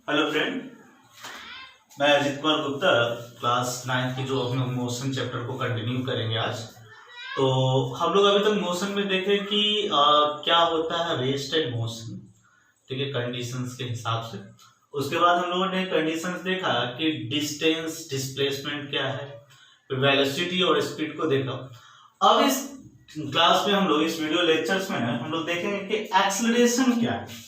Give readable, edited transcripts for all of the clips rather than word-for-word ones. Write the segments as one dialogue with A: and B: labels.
A: Hello friend, मैं Ajit Kumar Gupta class 9 की जो हम लोग मोशन चैप्टर को कंटिन्यू करेंगे आज। तो हम लोग अभी तक मोशन में देखे कि क्या होता है रेस्ट एंड मोशन, ठीक है, कंडीशंस के हिसाब से। उसके बाद हम लोगों ने कंडीशंस देखा कि डिस्टेंस, डिस्प्लेसमेंट क्या है, फिर वेलोसिटी और स्पीड को देखा। अब इस क्लास में हम लोग इस वीडियो लेक्चर्स में हम लोग देखेंगे कि एक्सेलरेशन क्या है।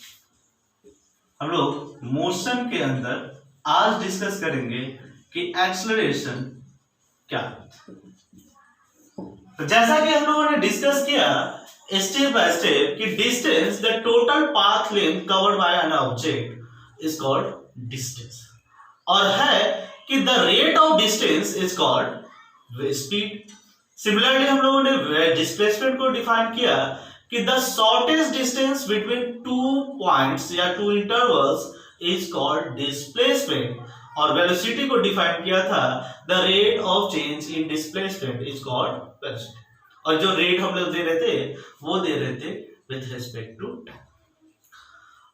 A: हम लोग मोशन के अंदर आज डिस्कस करेंगे कि एक्सेलरेशन क्या है। तो जैसा कि हम लोगों ने डिस्कस किया स्टेप बाय स्टेप कि distance, the total path length covered by an object is called distance, और है कि the rate of distance is called speed. Similarly हम लोगों ने डिस्प्लेसमेंट को डिफाइन किया कि the shortest distance between two points या two intervals is called displacement, और वेलोसिटी को डिफाइन किया था the rate of change in displacement is called velocity, और जो रेट हम लोग दे रहे थे वो दे रहे थे विथ रिस्पेक्ट टू टाइम।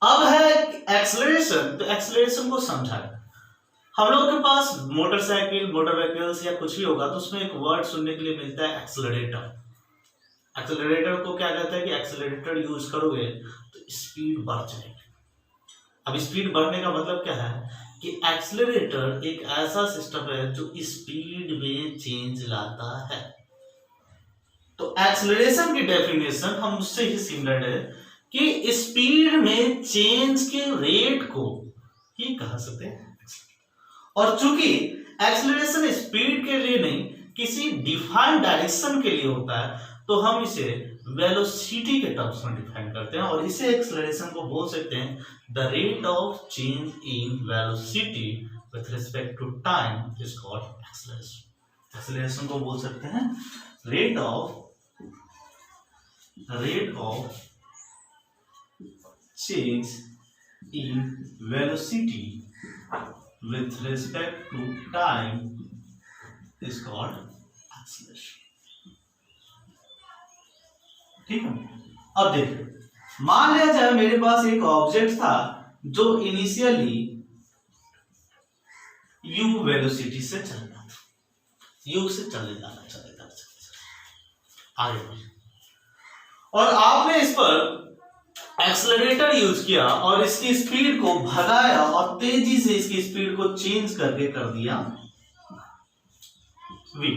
A: अब है एक्सेलरेशन, तो एक्सेलरेशन को समझाएं। हम लोग के पास मोटरसाइकिल, मोटर व्हीकल्स या कुछ भी होगा तो उसमें एक वर्ड सुनने के लिए मिलता है एक्सेलरेटर। एक्सेलरेटर को क्या कहते हैं कि एक्सेलरेटर यूज करोगे तो स्पीड बढ़ जाएगी। अब स्पीड बढ़ने का मतलब क्या है कि एक्सेलरेटर एक ऐसा सिस्टम है जो स्पीड में चेंज लाता है। तो एक्सेलरेशन की डेफिनेशन हम उससे ही सिमिलर है कि स्पीड में चेंज के रेट को ही कह सकते हैं। और चूंकि एक्सेलरेशन स्पीड के लिए नहीं किसी डिफाइंड डायरेक्शन के लिए होता है तो हम इसे वेलोसिटी के टर्म्स में डिफाइन करते हैं, और इसे एक्सेलरेशन को बोल सकते हैं the rate of change in velocity with respect to time is called acceleration. Acceleration को बोल सकते हैं rate of change in velocity with respect to time is called acceleration। ठीक है, अब देखिए, मान लिया जाए मेरे पास एक ऑब्जेक्ट था जो इनिशियली u वेलोसिटी से चल रहा था, u से चले जाना आगे बढ़, और आपने इस पर एक्सेलरेटर यूज किया और इसकी स्पीड को भगाया और तेजी से इसकी स्पीड को चेंज करके कर दिया v।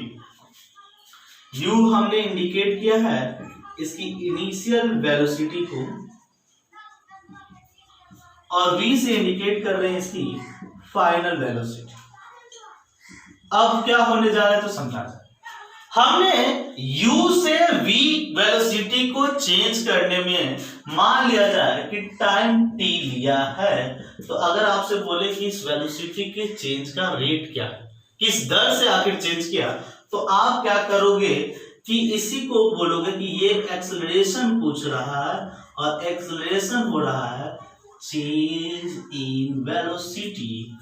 A: u हमने इंडिकेट किया है इसकी इनिशियल वेलोसिटी को, और v से इंडिकेट कर रहे हैं इसकी फाइनल वेलोसिटी। अब क्या होने जा रहा है तो समझा जाए। हमने u से v वेलोसिटी को चेंज करने में मान लिया जाए कि टाइम t लिया है, तो अगर आपसे बोले कि इस वेलोसिटी के चेंज का रेट क्या है, किस दर से आखिर चेंज किया, तो आप क्या करोगे कि इसी को बोलोगे कि ये एक्सेलरेशन पूछ रहा है और एक्सेलरेशन हो रहा है चेंज इन वेलोसिटी,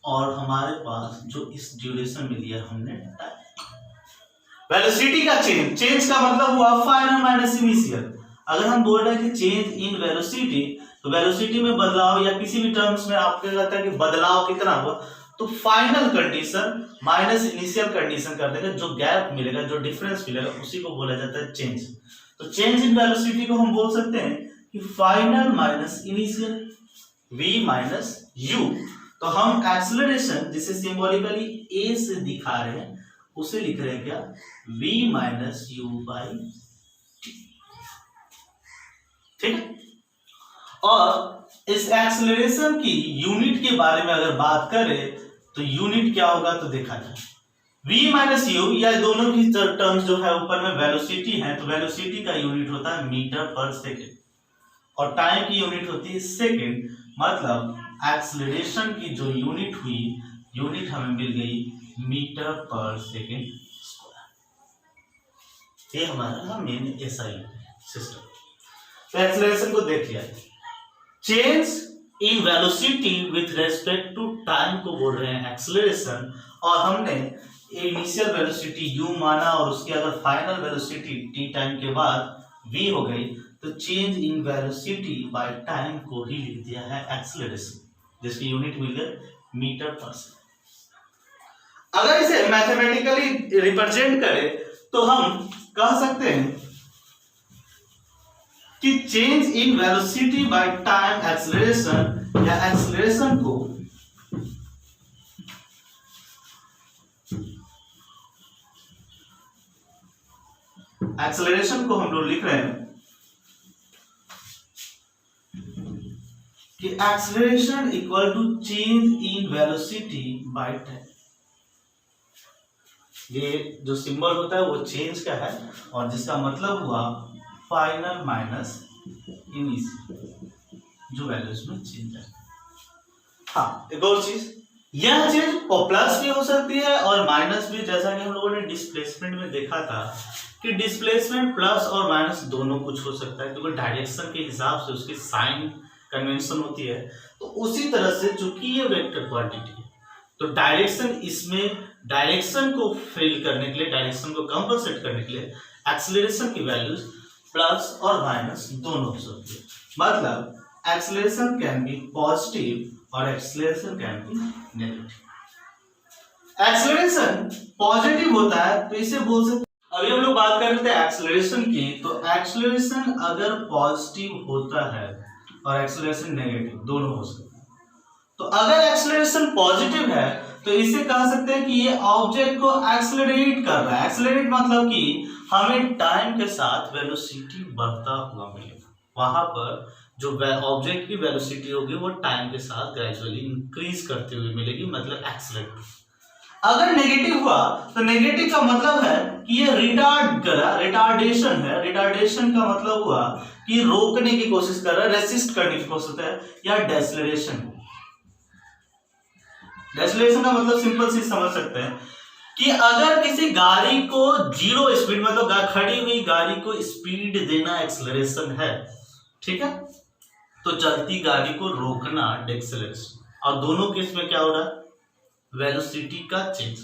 A: और हमारे पास जो इस ड्यूरेशन में लिया हमने टाइम। वेलोसिटी का चेंज का मतलब हुआ फाइनल माइनस इनिशियल। अगर हम बोल रहे हैं कि चेंज इन वेलोसिटी, तो वेलोसिटी में बदलाव या किसी भी टर्म्स में आपको लगता है कि बदलाव कितना हुआ, तो final condition minus initial condition कर देगा, जो गैप मिलेगा, जो डिफरेंस मिलेगा, उसी को बोला जाता है चेंज। तो चेंज इन वेलोसिटी को हम बोल सकते हैं कि final minus initial v minus u। तो हम एक्सेलरेशन जिसे सिंबॉलिकली a से दिखा रहे हैं उसे लिख रहे हैं क्या, v minus u by t। ठीक है, और इस एक्सेलरेशन की यूनिट के बारे में अगर बात करें तो यूनिट क्या होगा तो देखा जाए v माइनस u, या दोनों की टर्म्स जो है ऊपर में वेलोसिटी है, तो वेलोसिटी का यूनिट होता है मीटर पर सेकेंड, और टाइम की यूनिट होती है सेकेंड। मतलब एक्सेलरेशन की जो यूनिट हुई, यूनिट हमें मिल गई मीटर पर सेकेंड स्क्वायर। ये हमारा मेन ऐसा ही सिस्टम। तो एक्सेलरेशन को देख लिया, change in velocity with respect to time को बोल रहे हैं एक्सेलरेशन, और हमने इनिशियल वेलोसिटी u माना और उसकी अगर फाइनल वेलोसिटी t टाइम के बाद v हो गई, तो change in velocity by time को ही लिख दिया है एक्सेलरेशन। जिसकी यूनिट मिल गई मीटर पर सेकंड। अगर इसे मैथमेटिकली रिप्रेजेंट करें तो हम कह सकते हैं कि change in velocity by time acceleration या एक्सेलरेशन को हम लोग लिख रहे हैं कि acceleration equal to change in velocity by time. ये जो सिंबल होता है वो चेंज का है और जिसका मतलब हुआ फाइनल माइनस इनिशियल, जो वैल्यूज में चेंज है। हाँ, एक और चीज, यह चीज प्लस भी हो सकती है और माइनस भी, जैसा कि हम लोगों ने डिस्प्लेसमेंट में देखा था कि डिस्प्लेसमेंट प्लस और माइनस दोनों कुछ हो सकता है, क्योंकि डायरेक्शन के हिसाब से उसकी साइन कन्वेंशन होती है। तो उसी तरह से चूंकि ये वेक्टर क्वांटिटी है तो डायरेक्शन, इसमें डायरेक्शन को फिल करने के लिए, डायरेक्शन को कंपनसेट करने के लिए एक्सेलरेशन की वैल्यूज प्लस और माइनस दोनों हो सकती है। मतलब एक्सेलरेशन कैन बी पॉजिटिव और acceleration can be negative. Acceleration positive होता है तो इसे बोल सकते, अभी हम लोग बात कर रहे थे एक्सेलरेशन की, तो एक्सेलरेशन अगर पॉजिटिव होता है और एक्सेलरेशन नेगेटिव दोनों हो सकते हैं। तो अगर एक्सेलरेशन पॉजिटिव है तो इसे कह सकते हैं कि ये ऑब्जेक्ट को एक्सेलरेट कर रहा है। एक्सेलरेट मतलब कि हमें टाइम के साथ वेलोसिटी बढ़ता हुआ मिलेगा, वहां पर जो ऑब्जेक्ट की वेलोसिटी होगी वो टाइम के साथ ग्रेजुअली इंक्रीज करते हुए मिलेगी, मतलब एक्सेलरेट। अगर नेगेटिव हुआ तो नेगेटिव का मतलब है कि ये रिटार्ड कर रहा, रिटार्डेशन है। रिटार्डेशन का मतलब हुआ कि रोकने की कोशिश कर रहा है, रेसिस्ट करने की कोशिश है, या डेसलेरेशन। डेसलेरेशन का मतलब सिंपल सी समझ सकते हैं कि अगर किसी गाड़ी को जीरो स्पीड, मतलब खड़ी हुई गाड़ी को स्पीड देना एक्सेलरेशन है, ठीक है, तो चलती गाड़ी को रोकना डेक्सेलरेशन। और दोनों केस में क्या हो रहा है, वेलोसिटी का चेंज।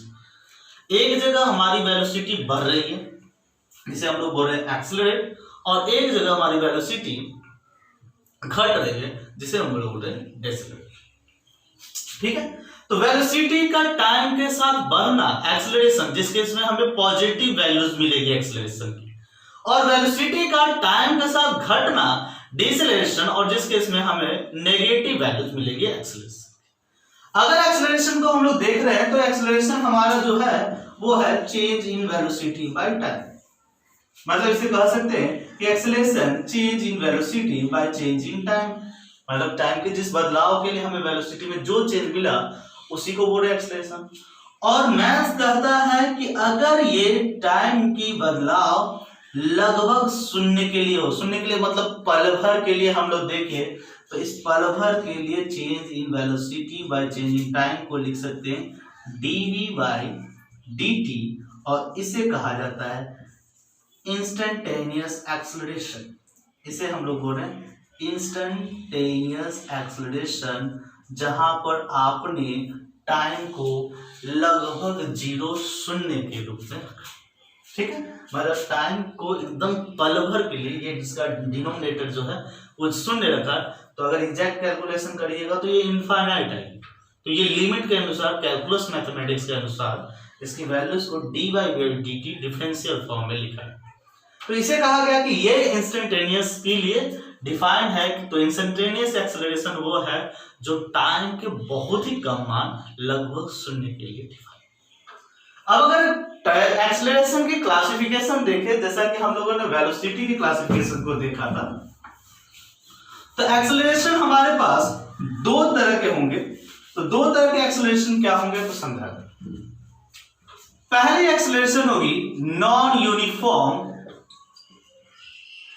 A: एक जगह हमारी वेलोसिटी बढ़ रही है जिसे हम लोग बोल रहे हैं एक्सेलरेट, और एक जगह हमारी वेलोसिटी घट रही है जिसे हम लोग बोल रहे हैं डेसेलरेट। ठीक है, तो वेलोसिटी का टाइम के साथ बढ़ना एक्सेलरेशन, जिस केस में हमें पॉजिटिव वैल्यूज मिलेगी एक्सेलरेशन की, और वेलोसिटी का टाइम के साथ घटना डिसेलरेशन, और जिस केस में हमें नेगेटिव वैल्यूज मिलेगी एक्सेलरेशन। अगर एक्सेलरेशन को हम लोग देख रहे हैं तो एक्सेलरेशन हमारा जो है वो है change in velocity by time. मतलब इसे कह सकते हैं कि acceleration change in velocity by change in time, मतलब टाइम के जिस बदलाव के लिए हमें वेलोसिटी में जो चेंज मिला उसी को बोल रहे हैं एक्सेलरेशन। और मैथ्स कहता है कि अगर ये टाइम की बदलाव लगभग शून्य के लिए हो, शून्य के लिए मतलब पल भर के लिए हम लोग देखें तो इस पल भर के लिए change in velocity by change in time को लिख सकते हैं dv बाय dt, और इसे कहा जाता है इंस्टेंटेनियस एक्सेलरेशन। इसे हम लोग बोल रहे हैं इंस्टेंटेनियस एक्सेलरेशन, जहां पर आपने टाइम को लगभग जीरो शून्य के रूप में रखा। ठीक है, मतलब टाइम को एकदम पल भर के लिए, ये जिसका डिनोमिनेटर जो है वो शून्य रखा, तो अगर एग्जैक्ट कैलकुलेशन करिएगा तो ये इनफाइनाइट आएगी। तो ये लिमिट के अनुसार, कैलकुलस मैथमेटिक्स के अनुसार इसकी वैल्यूज को dy by dt differential form में लिखा है। तो इसे कहा गया कि ये इंस्टेंटेनियस के लिए डिफाइन है। तो इंस्टेंटेनियस एक्सेलरेशन वो है जो टाइम के बहुत ही कम मान लगभग शून्य के लिए डिफाइन। अब अगर एक्सेलरेशन की क्लासिफिकेशन देखें, जैसा कि हम लोगों ने वेलोसिटी की क्लासिफिकेशन को देखा था, तो एक्सेलरेशन हमारे पास दो तरह के होंगे। तो दो तरह के एक्सेलरेशन क्या होंगे तो समझा। पहली एक्सेलरेशन होगी नॉन यूनिफॉर्म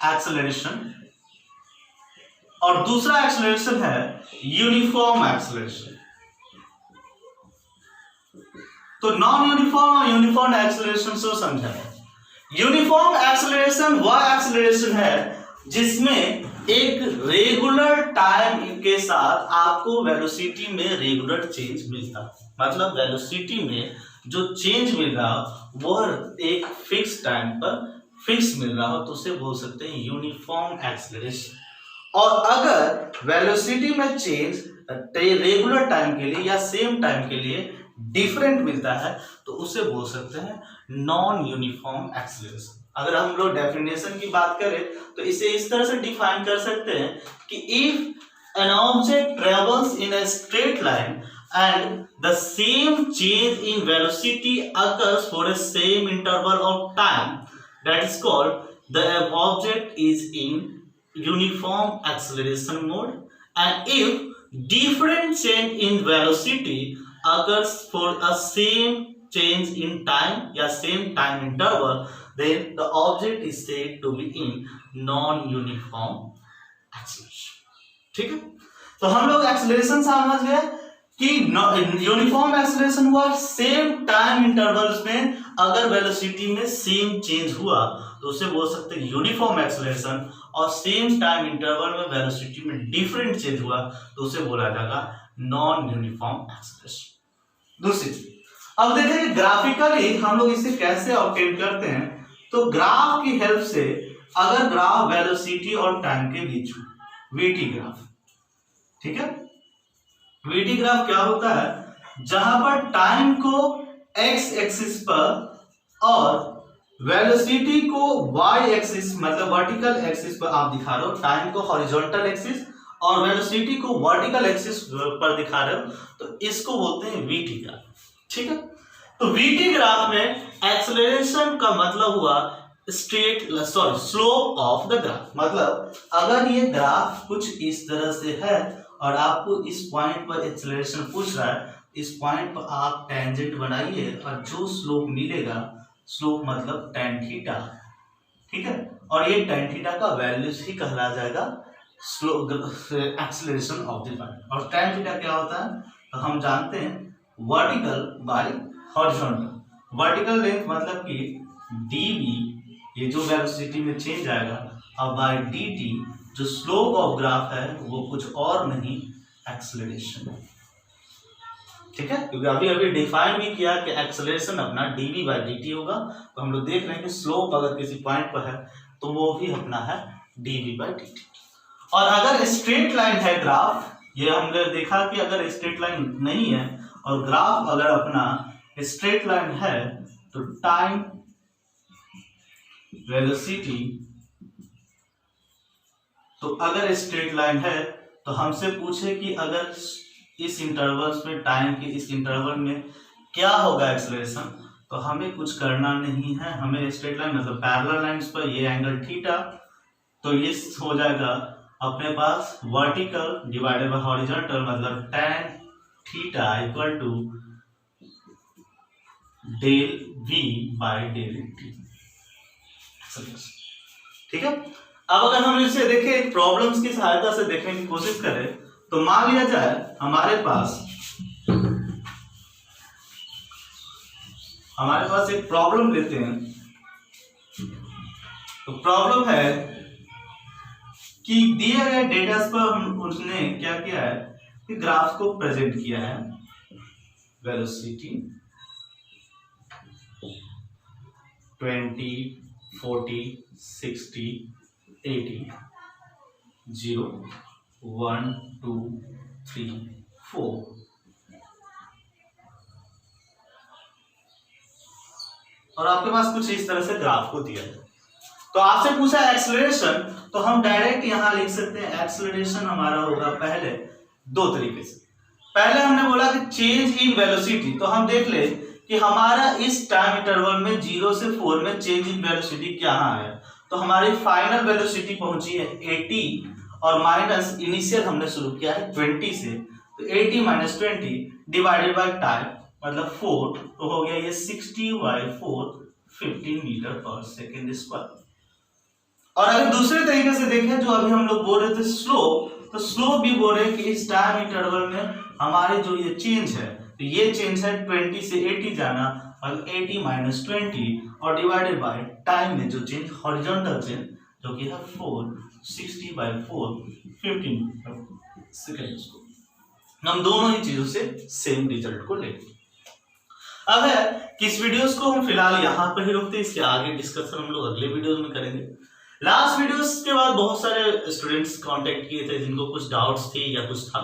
A: एक्सेलरेशन, और दूसरा एक्सेलरेशन है यूनिफॉर्म एक्सेलरेशन। तो नॉन यूनिफॉर्म और यूनिफॉर्म एक्सेलरेशन से समझा है। यूनिफॉर्म एक्सेलरेशन वह एक्सेलरेशन है जिसमें एक रेगुलर टाइम के साथ आपको वेलोसिटी में रेगुलर चेंज मिलता, मतलब वेलोसिटी में जो चेंज मिल रहा वह एक फिक्स टाइम पर फिक्स मिल रहा हो, तो उसे बोल सकते हैं यूनिफॉर्म एक्सेलरेशन। और अगर वेलोसिटी में चेंज रेगुलर टाइम के लिए या सेम टाइम के लिए डिफरेंट मिलता है तो उसे बोल सकते हैं नॉन यूनिफॉर्म एक्सीलरेशन। अगर हम लोग डेफिनेशन की बात करें तो इसे इस तरह से डिफाइन कर सकते हैं कि if an object travels in a straight line and the same change in velocity occurs for a same interval of time, that is called the object is in uniform acceleration mode. And if different change in velocity occurs for a same change in time या same time interval, then the object is said to be in non-uniform acceleration. ठीक है, तो हम लोग acceleration समझ गए कि uniform acceleration हुआ सेम टाइम इंटरवल्स में अगर वेलोसिटी में सेम चेंज हुआ तो उसे बोल सकते हैं यूनिफॉर्म एक्सेलरेशन, और सेम टाइम इंटरवल में वेलोसिटी में डिफरेंट चेंज हुआ तो उसे बोला जाएगा नॉन यूनिफॉर्म एक्सेलरेशन। दूसरी चीज, अब देखेंगे ग्राफिकली हम लोग इसे कैसे ऑब्टेन करते हैं। तो ग्राफ की हेल्प से अगर ग्राफ वेलोसिटी और टाइम के बीच वीटी ग्राफ, ठीक है, वीटी ग्राफ क्या होता है, जहां पर टाइम को एक्स एक्सिस पर और वेलोसिटी को वाई एक्सिस मतलब वर्टिकल एक्सिस पर आप दिखा रहे हो, टाइम को हॉरिजॉन्टल एक्सिस और वेलोसिटी को वर्टिकल एक्सिस पर दिखा रहे हो, तो इसको बोलते हैं वीटी ग्राफ। ठीक है, तो वीटी ग्राफ में एक्सेलरेशन का मतलब हुआ स्लोप ऑफ द ग्राफ। मतलब अगर ये ग्राफ कुछ इस तरह से है और आपको इस पॉइंट पर एक्सेलरेशन पूछ रहा है, इस पॉइंट पर आप टेंजेंट बनाइए और जो स्लोप मिलेगा, स्लोप मतलब tan थीटा, ठीक है, और ये tan थीटा का वैल्यूज ही कहला जाएगा एक्सेलरेशन ऑफ द पॉइंट। और tan थीटा क्या होता है तो हम जानते हैं vertical bye horizontal. Vertical length मतलब कि dv, ये जो वेलोसिटी में चेंज आएगा, और बाय dt जो स्लोप ऑफ ग्राफ है वो कुछ और नहीं एक्सेलरेशन है। ठीक है, क्योंकि अभी अभी डिफाइन भी किया कि एक्सेलरेशन अपना dv बाय dt होगा, तो हम लोग देख रहे हैं कि स्लोप अगर किसी पॉइंट पर है तो वो भी अपना है dv बाय dt। और अगर स्ट्रेट लाइन है ग्राफ, ये हमने देखा कि अगर स्ट्रेट लाइन नहीं है और ग्राफ अगर अपना स्ट्रेट लाइन है तो टाइम वेलोसिटी, तो अगर स्ट्रेट लाइन है तो हमसे पूछे कि अगर इस इंटरवल्स में, टाइम के इस इंटरवल में क्या होगा एक्सेलरेशन, तो हमें कुछ करना नहीं है। हमें स्ट्रेट लाइन मतलब पैरेलल लाइंस पर ये एंगल थीटा, तो ये हो जाएगा अपने पास वर्टिकल डिवाइडेड बाय हॉरिजॉन्टल मतलब tan theta equal to del v by del t। ठीक है, अब अगर हम इसे देखें प्रॉब्लम्स की सहायता से देखने की कोशिश करें तो मान लिया जाए हमारे पास एक प्रॉब्लम लेते हैं। तो प्रॉब्लम है कि दिए गए डेटा पर उसने क्या किया है कि ग्राफ को प्रेजेंट किया है, वेलोसिटी 20, 40, 60, 80, 0, 1, 2, 3, 4, और आपके पास कुछ इस तरह से ग्राफ को दिया है। तो आपसे पूछा एक्सेलरेशन, तो हम डायरेक्ट यहां लिख सकते हैं एक्सेलरेशन हमारा होगा पहले दो तरीके से। पहले हमने बोला कि चेंज इन वेलोसिटी, तो हम देख ले कि हमारा इस टाइम इंटरवल में 0 से 4 में चेंज इन वेलोसिटी क्या है। तो हमारी फाइनल वेलोसिटी पहुंची है 80 और माइनस इनिशियल हमने शुरू किया है 20 से, तो 80 माइनस 20 डिवाइडेड बाय टाइम मतलब 4, तो हो गया ये 60/4 15 मीटर पर सेकेंड स्क्वायर। और अगर दूसरे तरीके से देखें जो अभी हम लोग बोल रहे थे स्लोप, तो स्लोप भी बोल रहे हैं कि इस टाइम इंटरवल में हमारे जो ये चेंज है, तो ये चेंज है 20 से 80 जाना और 80 माइनस 20 और डिवाइडेड बाय टाइम में जो चेंज हॉरिजॉन्टल चेंज जो कि है 4, 60/4 15 सेकेंड्स को। हम दोनों ही चीजों से सेम रिजल्ट को लेंगे। अब है कि इस वीडियोस को हम फिलहाल यहाँ पर ही रोकते हैं, इसके आगे डिस्कशन हम लोग अगले वीडियोस में करेंगे। लास्ट वीडियोस के बाद बहुत सारे स्टूडेंट्स कांटेक्ट किए थे जिनको कुछ डाउट्स थे या कुछ था,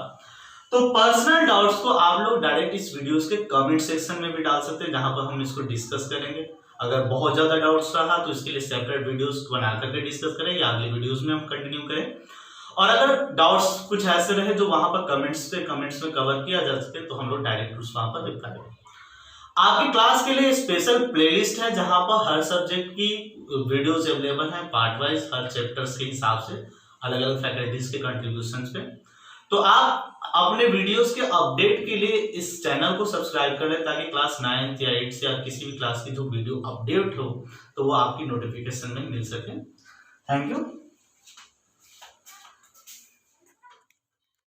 A: तो पर्सनल डाउट्स को आप लोग डायरेक्ट इस वीडियोस के कमेंट सेक्शन में भी डाल सकते हैं, जहां पर हम इसको डिस्कस करेंगे। अगर बहुत ज्यादा डाउट्स रहा तो इसके लिए सेपरेट वीडियोस बना करके डिस्कस करें या अगले वीडियोस में हम कंटिन्यू करें। और अगर डाउट्स कुछ ऐसे रहे जो वहां पर कमेंट्स में कवर किया जा सके तो हम लोग डायरेक्ट उस वहां पर रिप्लाई करें। आपकी क्लास के लिए स्पेशल प्लेलिस्ट है जहां पर हर सब्जेक्ट की वीडियोस अवेलेबल हैं, पार्ट वाइज हर चैप्टर्स के हिसाब से, अलग अलग फैकल्टीज के कंट्रीब्यूशंस पे। तो आप अपने वीडियोस के अपडेट के लिए इस चैनल को सब्सक्राइब कर लें, ताकि क्लास 9th या 8th या किसी भी क्लास की जो वीडियो अपडेट हो तो वो आपकी नोटिफिकेशन में मिल सके। Thank you.